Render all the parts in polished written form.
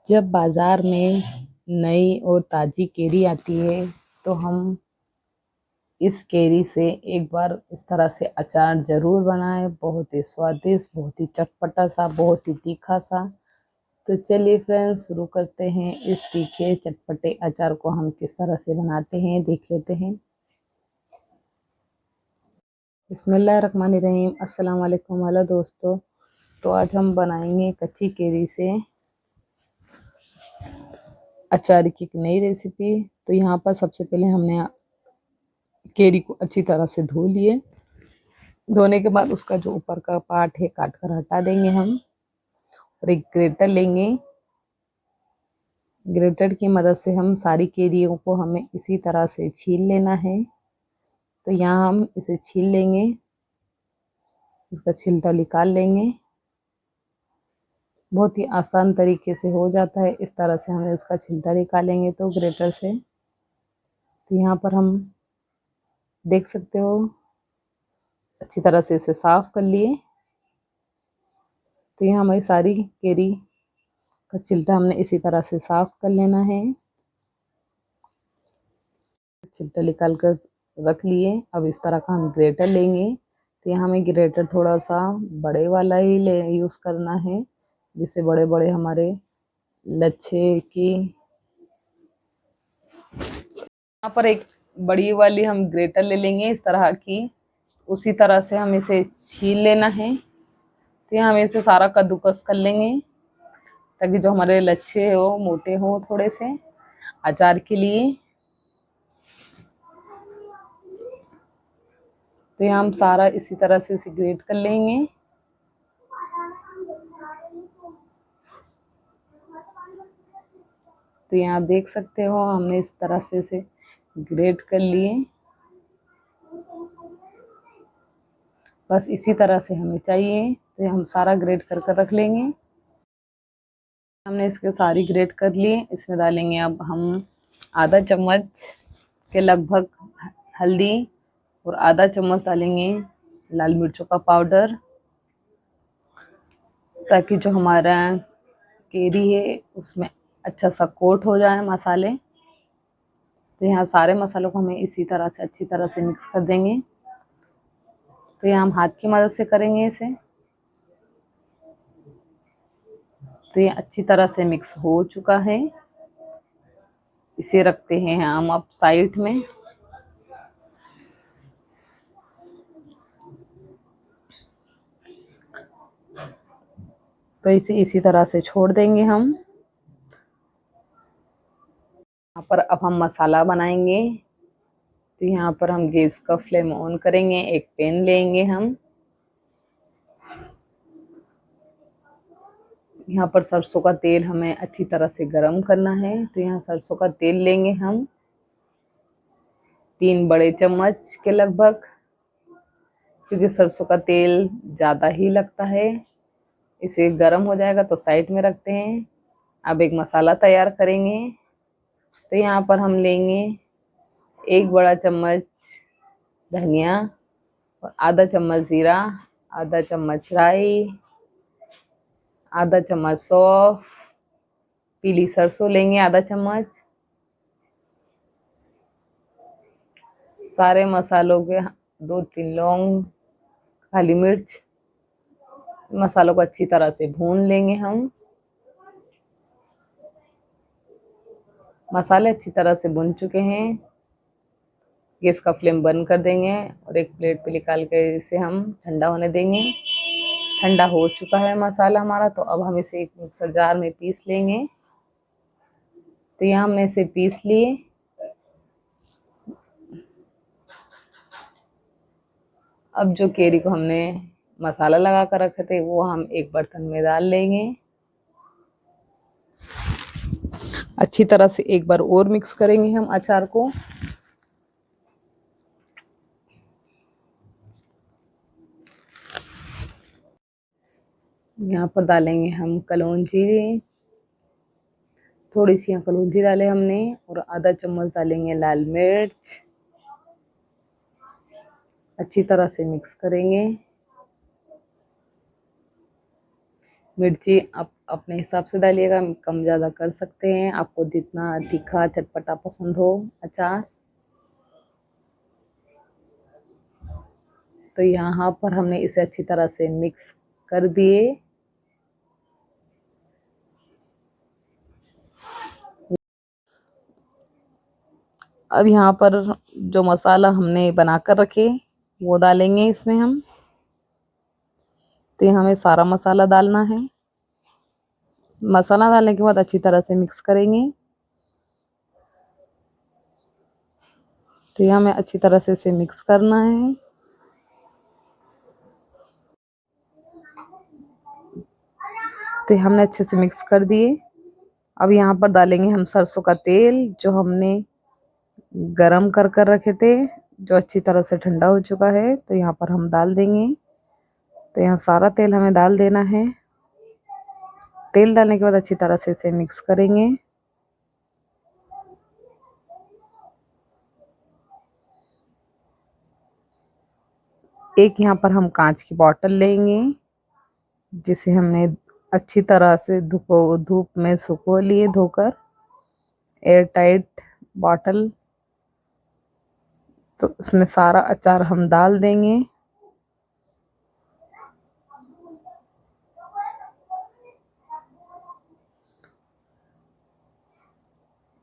जब बाज़ार में नई और ताज़ी केरी आती है तो हम इस केरी से एक बार इस तरह से अचार ज़रूर बनाएं। बहुत ही स्वादिष्ट, बहुत ही चटपटा सा, बहुत ही तीखा सा। तो चलिए फ्रेंड्स, शुरू करते हैं। इस तीखे चटपटे अचार को हम किस तरह से बनाते हैं देख लेते हैं। बिस्मिल्लाहिर्रहमानिर्रहीम। अस्सलाम वालेकुम। हेलो दोस्तों, तो आज हम बनाएंगे कच्ची केरी से अचार की एक नई रेसिपी। तो यहाँ पर सबसे पहले हमने केरी को अच्छी तरह से धो लिए। धोने के बाद उसका जो ऊपर का पार्ट है काट कर हटा देंगे हम, और एक ग्रेटर लेंगे। ग्रेटर की मदद से हम सारी केरियों को हमें इसी तरह से छील लेना है। तो यहाँ हम इसे छील लेंगे, इसका छिलका निकाल लेंगे। बहुत ही आसान तरीके से हो जाता है। इस तरह से हम इसका छिलका निकालेंगे तो ग्रेटर से। तो यहाँ पर हम देख सकते हो अच्छी तरह से इसे साफ कर लिए। तो यहाँ हमारी सारी केरी का छिलका हमने इसी तरह से साफ कर लेना है। छिलका निकाल कर रख लिए। अब इस तरह का हम ग्रेटर लेंगे। तो यहाँ हमें ग्रेटर थोड़ा सा बड़े वाला ही यूज़ करना है, जिससे बड़े बड़े हमारे लच्छे की। यहाँ पर एक बड़ी वाली हम ग्रेटर ले लेंगे इस तरह की। उसी तरह से हम इसे छील लेना है। तो यहाँ हम इसे सारा कद्दूकस कर लेंगे, ताकि जो हमारे लच्छे हो मोटे हो थोड़े से अचार के लिए। तो यहाँ हम सारा इसी तरह से इसे ग्रेट कर लेंगे। तो यहाँ आप देख सकते हो हमने इस तरह से इसे ग्रेट कर लिए। बस इसी तरह से हमें चाहिए। तो हम सारा ग्रेट कर कर रख लेंगे। हमने इसके सारी ग्रेट कर लिए। इसमें डालेंगे अब हम आधा चम्मच के लगभग हल्दी, और आधा चम्मच डालेंगे लाल मिर्चों का पाउडर, ताकि जो हमारा केरी है उसमें अच्छा सा कोट हो जाए मसाले। तो यहाँ सारे मसालों को हमें इसी तरह से अच्छी तरह से मिक्स कर देंगे। तो यहाँ हम हाथ की मदद से करेंगे इसे। तो ये अच्छी तरह से मिक्स हो चुका है। इसे रखते हैं हम अब साइड में। तो इसे इसी तरह से छोड़ देंगे हम। यहाँ पर अब हम मसाला बनाएंगे। तो यहाँ पर हम गैस का फ्लेम ऑन करेंगे। एक पैन लेंगे हम। यहाँ पर सरसों का तेल हमें अच्छी तरह से गरम करना है। तो यहाँ सरसों का तेल लेंगे हम 3 बड़े चम्मच के लगभग, क्योंकि सरसों का तेल ज़्यादा ही लगता है। इसे गरम हो जाएगा तो साइड में रखते हैं। अब एक मसाला तैयार करेंगे। तो यहाँ पर हम लेंगे 1 बड़ा चम्मच धनिया, और आधा चम्मच जीरा, आधा चम्मच राई, आधा चम्मच सौंफ, पीली सरसों लेंगे आधा चम्मच। सारे मसालों के 2-3 लौंग, काली मिर्च। मसालों को अच्छी तरह से भून लेंगे हम। मसाले अच्छी तरह से भुन चुके हैं। गैस का फ्लेम बंद कर देंगे, और एक प्लेट पे निकाल के इसे हम ठंडा होने देंगे। ठंडा हो चुका है मसाला हमारा। तो अब हम इसे एक मिक्सर जार में पीस लेंगे। तो यहाँ हमने इसे पीस लिए। अब जो केरी को हमने मसाला लगा कर रखे थे वो हम एक बर्तन में डाल लेंगे। अच्छी तरह से एक बार और मिक्स करेंगे हम अचार को। यहाँ पर डालेंगे हम कलौंजी। थोड़ी सी कलौंजी डाले हमने, और आधा चम्मच डालेंगे लाल मिर्च। अच्छी तरह से मिक्स करेंगे। मिर्ची आप अपने हिसाब से डालिएगा, कम ज़्यादा कर सकते हैं, आपको जितना तीखा चटपटा पसंद हो अचार। तो यहाँ पर हमने इसे अच्छी तरह से मिक्स कर दिए। अब यहाँ पर जो मसाला हमने बनाकर रखे वो डालेंगे इसमें हम। तो हमें सारा मसाला डालना है। मसाला डालने के बाद अच्छी तरह से मिक्स करेंगे। तो ये हमें अच्छी तरह से इसे मिक्स करना है। तो हमने अच्छे से मिक्स कर दिए। अब यहाँ पर डालेंगे हम सरसों का तेल जो हमने गरम कर कर रखे थे, जो अच्छी तरह से ठंडा हो चुका है। तो यहाँ पर हम डाल देंगे। तो यहाँ सारा तेल हमें डाल देना है। तेल डालने के बाद अच्छी तरह से इसे मिक्स करेंगे। एक यहाँ पर हम कांच की बोतल लेंगे जिसे हमने अच्छी तरह से धूप में सुखो लिए, धोकर एयर टाइट बॉटल। तो इसमें सारा अचार हम डाल देंगे।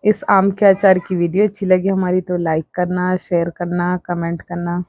इस आम के अचार की वीडियो अच्छी लगी हमारी तो लाइक करना, शेयर करना, कमेंट करना।